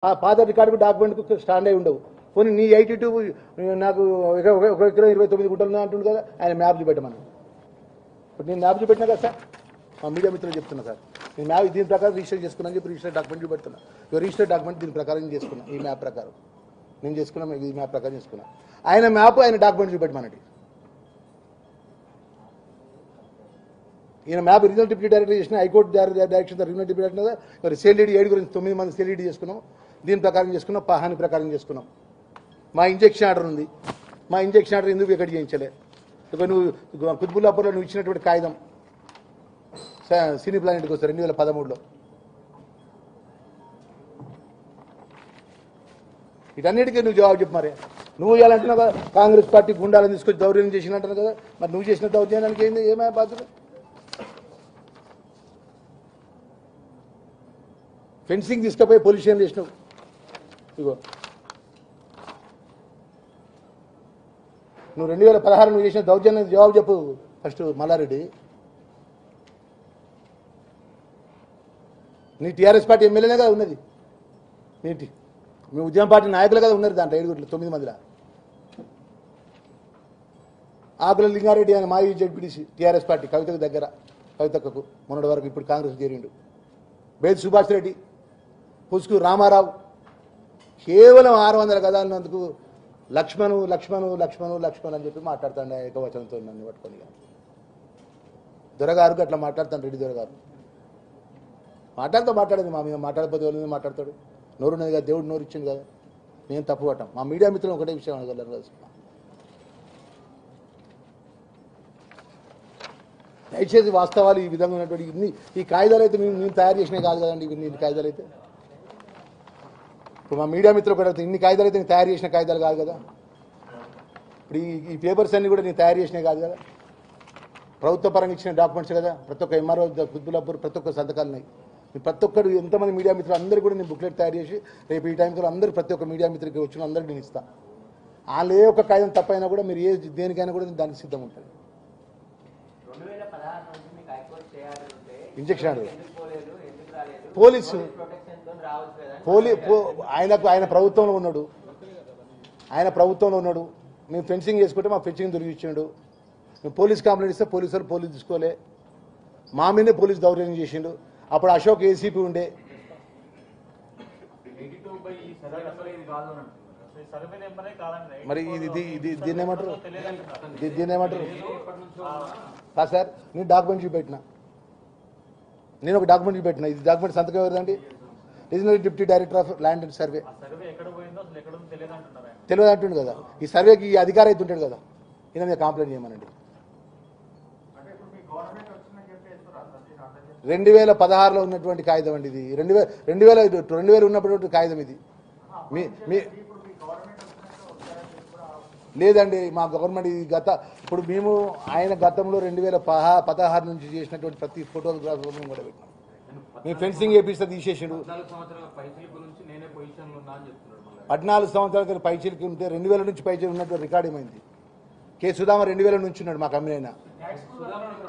ఆ పాత రికార్డుకు డాక్యుమెంట్కు స్టాండ్ అయి ఉండవు. పోనీ నీ 82 నాకు ఒక ఎకరం 29 గుంటలు అంటుంది కదా, ఆయన మ్యాప్ చూపెట్టమని. ఇప్పుడు నేను మ్యాప్ చూపెట్టినా కదా సార్, మా మీడియా మిత్రులు చెప్తున్నా సార్, నేను మ్యాప్ దీని ప్రకారం రిజిస్టర్ చేసుకున్నాను చెప్పి రిజిస్టర్ డాక్యుమెంట్ చూపెడుతున్నా. రిజిస్టర్ డాక్యుమెంట్ దీని ప్రకారం చేసుకున్నా, ఈ మ్యాప్ ప్రకారం నేను చేసుకున్నా, ఈ మ్యాప్ ప్రకారం చేసుకున్నా. ఆయన మ్యాప్ ఆయన డాక్యుమెంట్ చూపెట్టమనండి. ఈయన మ్యాప్ రీజనల్ డిప్యూటీ డైరెక్టర్ చేసిన, high court direction regional deputy director sale 7 గురించి 9 మంది సేల్ చేసుకున్నాం. దీని ప్రకారం చేసుకున్నాం, పహాని ప్రకారం చేసుకున్నాం. మా ఇంజక్షన్ ఆర్డర్ ఉంది, మా ఇంజక్షన్ ఆర్డర్ ఎందుకు ఎక్కడ చేయించలే? ఇక నువ్వు కుతుబుల్లాపూర్లో నువ్వు ఇచ్చినటువంటి కాగితం సినీ ప్లానెట్కి వస్తారు 2013లో. వీటన్నిటికీ నువ్వు జవాబు చెప్పు. మరి నువ్వు ఇవ్వాలంటున్నావు కదా, కాంగ్రెస్ పార్టీ గుండాలను తీసుకొచ్చి దౌర్జన్యం చేసినట్టు కదా, మరి నువ్వు చేసిన దౌర్జన్యానికి ఏంది, ఏమైనా బాధ్యత? ఫెన్సింగ్ తీసుకుపోయి పోలీస్ స్టేషన్ చేసినావు. ఇగో నువ్వు 2016 నువ్వు చేసిన దౌర్జన్యం జవాబు చెప్పు ఫస్ట్. మల్లారెడ్డి, నీ టీఆర్ఎస్ పార్టీ ఎమ్మెల్యేనే కదా ఉన్నది, మీ ఉద్యమ పార్టీ నాయకులు కదా ఉన్నారు దాంట్లో 9 మందిలో. ఆకుల లింగారెడ్డి ఆయన మాజీ జడ్పీటీసీ టీఆర్ఎస్ పార్టీ, కవితకు దగ్గర, కవితకు మొన్నటి వరకు, ఇప్పుడు కాంగ్రెస్ చేరిండు. బేది సుభాష్ రెడ్డి, పుసుకు రామారావు, కేవలం 600 గదాలన్నందుకు లక్ష్మణు లక్ష్మణు లక్ష్మణు లక్ష్మణ్ అని చెప్పి మాట్లాడుతాడు ఏకవచనంతో నన్ను పట్టుకొని. దొరగారు అట్లా మాట్లాడతాను, రెడ్డి దొరగారు మాట్లాడేది మా మీద మాట్లాడకపోతే వాళ్ళ మీద మాట్లాడతాడు. నోరున్నది కదా, దేవుడు నోరు ఇచ్చింది కదా, నేను తప్పు పట్టాం. మా మీడియా మిత్రులు ఒకటే విషయం అడగలరు కదా, దయచేసి వాస్తవాలు ఈ విధంగా ఉన్నటువంటి ఈ కాగితాలు అయితే మేము తయారు చేసినవి కాదు కదండి. ఇన్ని కాగితాలు అయితే ఇప్పుడు మా మీడియా మిత్రులు కూడా ఇన్ని కాగితాలు అయితే నేను తయారు చేసిన కాగితాలు కాదు కదా. ఇప్పుడు ఈ పేపర్స్ అన్ని కూడా నేను తయారు చేసినవి కాదు కదా, ప్రభుత్వ పరంగా ఇచ్చిన డాక్యుమెంట్స్ కదా. ప్రతి ఒక్క ఎంఆర్ఓ కుతుబుల్లాపూర్ ప్రతి ఒక్క సంతకాలు ఉన్నాయి. ప్రతి ఒక్కరు ఎంతమంది మీడియా మిత్రులు అందరూ కూడా నేను బుక్లెట్ తయారు చేసి రేపు ఈ టైంతో అందరూ ప్రతి ఒక్క మీడియా మిత్రులకి వచ్చిన అందరికీ నేను ఇస్తాను. వాళ్ళు ఏ ఒక్క కాగితం తప్పైనా కూడా మీరు దేనికైనా కూడా దానికి సిద్ధం ఉంటుంది. ఇంజక్షన్ పోలీసు ఆయన ప్రభుత్వంలో ఉన్నాడు, మేము ఫెన్సింగ్ చేసుకుంటే మా ఫెన్సింగ్ దొరికిచ్చిండు. మేము పోలీస్ కంప్లైంట్ ఇస్తే పోలీసు తీసుకోలే, మా మీదే పోలీసు దౌర్జన్యం చేసిండు. అప్పుడు అశోక్ ఏసీపీ ఉండే. మరి దీన్ని ఏమంటారు సార్? నేను డాక్యుమెంట్ చూపెట్టిన, నేను ఒక డాక్యుమెంట్ చూపెట్టిన. ఇది డాక్యుమెంట్ సంతకం ఎవరిదండి? Regional deputy director of land and survey. తెలియదు అంటుండు కదా, ఈ సర్వేకి ఈ అధికారి అయితే ఉంటాడు కదా, ఈయన మీద కంప్లైంట్ చేయమనండి. 2016లో ఉన్నటువంటి కాగితం అండి ఇది. 2000 ఉన్నటువంటి కాగితం ఇది. లేదండి, మా గవర్నమెంట్ ఇప్పుడు మేము ఆయన గతంలో 2016 నుంచి చేసినటువంటి ప్రతి ఫోటోగ్రాఫ్ కూడా పెట్టినాం. మేము ఫెన్సింగ్ వేపిస్తే తీసేసాడు. 14 సంవత్సరాల పైచీలకి ఉంటే 2000 నుంచి పైచీలు ఉన్నటువంటి రికార్డ్ ఏమైంది? కే సుధామ 2000 నుంచి ఉన్నాడు మా కంపెనీ. అయినా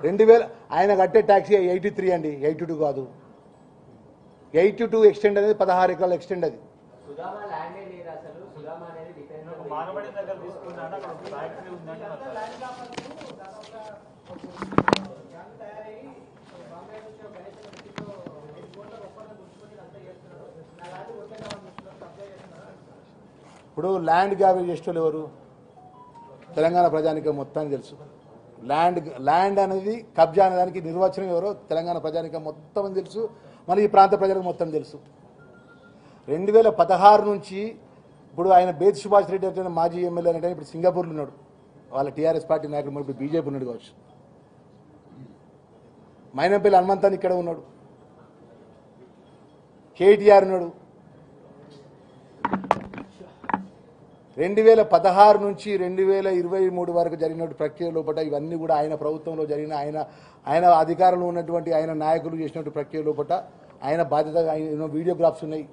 2000 ఆయన కట్టే ట్యాక్సీ 83 అండి, 82 కాదు. 82 ఎక్స్టెండ్ అనేది 16 ఎకరాల ఎక్స్టెండ్ అది. ఇప్పుడు ల్యాండ్ గ్రాబింగ్ చేసేవాళ్ళు ఎవరు? తెలంగాణ ప్రజానికం మొత్తానికి తెలుసు. ల్యాండ్ అనేది కబ్జా అనేదానికి నిర్వచనం ఎవరో తెలంగాణ ప్రజానికం మొత్తం తెలుసు, మన ఈ ప్రాంత ప్రజలకు మొత్తం తెలుసు. 2016 నుంచి ఇప్పుడు ఆయన బేతి సుభాష్ రెడ్డి అంటే మాజీ ఎమ్మెల్యే అంటే ఇప్పుడు సింగపూర్లో ఉన్నాడు, వాళ్ళ టీఆర్ఎస్ పార్టీ నాయకుడు. ఇప్పుడు బీజేపీ ఉన్నాడు కావచ్చు. మైనంపల్లి హనుమంతాన్ని ఇక్కడ ఉన్నాడు, కేటీఆర్ ఉన్నాడు. 2016 నుంచి 2023 వరకు జరిగిన ప్రక్రియ లోపల ఇవన్నీ కూడా ఆయన ప్రభుత్వంలో జరిగిన ఆయన అధికారంలో ఉన్నటువంటి ఆయన నాయకులు చేసినటువంటి ప్రక్రియ లోపల ఆయన బాధ్యతగా వీడియోగ్రాఫ్స్ ఉన్నాయి.